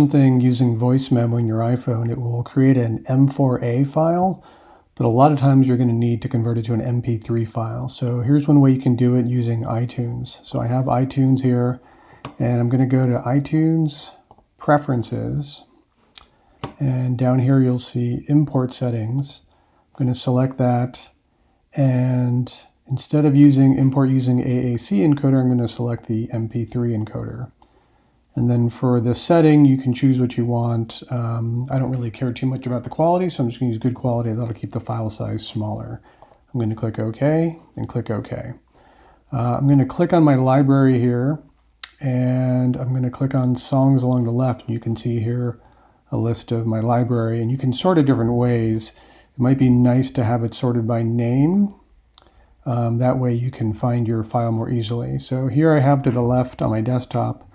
thing using voice memo in your iPhone, it will create an m4a file, but a lot of times you're going to need to convert it to an mp3 file. So here's one way you can do it using iTunes. So I have iTunes here, and I'm going to go to iTunes Preferences, and down here you'll see Import Settings. I'm going to select that, and instead of import using AAC encoder, I'm going to select the mp3 encoder. And then for the setting, you can choose what you want. I don't really care too much about the quality, so I'm just going to use good quality. That'll keep the file size smaller. I'm going to click OK and click OK. I'm going to click on my library here, and I'm going to click on songs along the left. You can see here a list of my library, and you can sort it different ways. It might be nice to have it sorted by name. That way you can find your file more easily. So here I have to the left on my desktop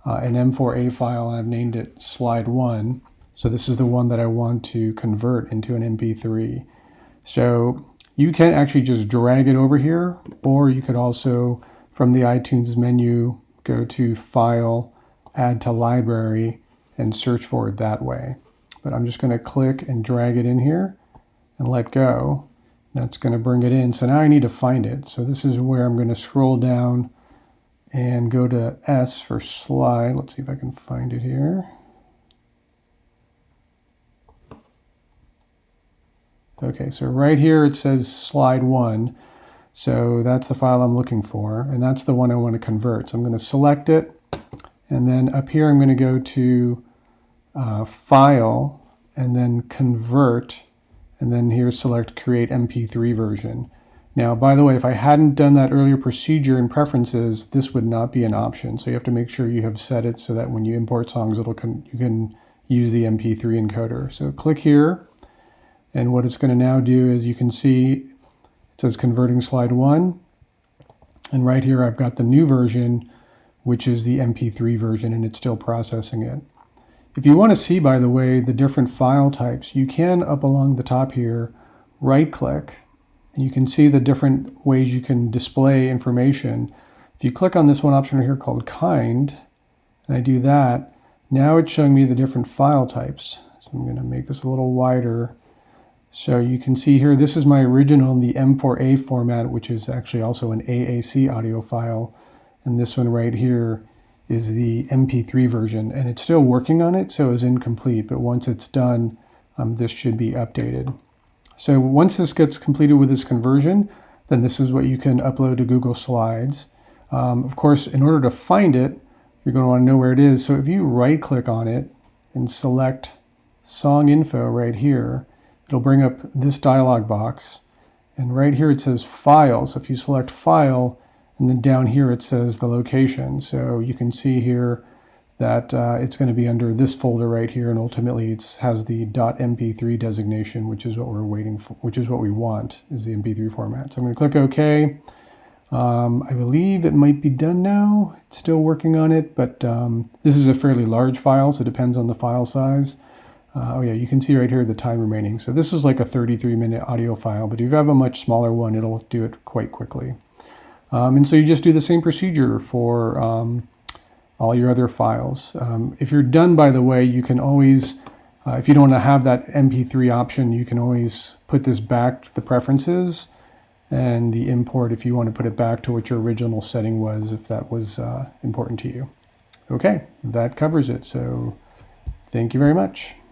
an m4a file, and I've named it slide 1. So this is the one that I want to convert into an mp3. So you can actually just drag it over here, or you could also, from the iTunes menu, go to File, Add to Library, and search for it that way. But I'm just going to click and drag it in here and let go. That's going to bring it in. So now I need to find it. So this is where I'm going to scroll down and go to S for slide. Let's see if I can find it here. Okay, so right here it says slide 1. So that's the file I'm looking for, and that's the one I want to convert. So I'm going to select it, and then up here I'm going to go to File, and then Convert, and then here select Create MP3 Version. Now, by the way, if I hadn't done that earlier procedure in Preferences, this would not be an option. So you have to make sure you have set it so that when you import songs, you can use the mp3 encoder. So click here, and what it's going to now do is you can see it says converting slide 1, and right here I've got the new version, which is the mp3 version, and it's still processing it. If you want to see, by the way, the different file types, you can, up along the top here, right-click, and you can see the different ways you can display information. If you click on this one option right here called Kind, and I do that, now it's showing me the different file types. So I'm going to make this a little wider. So you can see here, this is my original in the m4a format, which is actually also an AAC audio file. And this one right here is the mp3 version, and it's still working on it, so it's incomplete. But once it's done, this should be updated. So once this gets completed with this conversion, then this is what you can upload to Google Slides. Of course, in order to find it, you're going to want to know where it is. So if you right-click on it and select Song Info right here, it'll bring up this dialog box. And right here it says File. So if you select File, and then down here it says the location. So you can see here that it's going to be under this folder right here, and ultimately it has the .mp3 designation, which is what we're waiting for, which is what we want, is the mp3 format. So I'm going to click OK. I believe it might be done now. It's still working on it, but this is a fairly large file, so it depends on the file size. Oh yeah, you can see right here the time remaining. So this is like a 33-minute audio file, but if you have a much smaller one, it'll do it quite quickly. And so you just do the same procedure for all your other files. If you're done, by the way, you can always, if you don't want to have that mp3 option, you can always put this back to the preferences and the import if you want to put it back to what your original setting was, if that was important to you. Okay, that covers it. So thank you very much.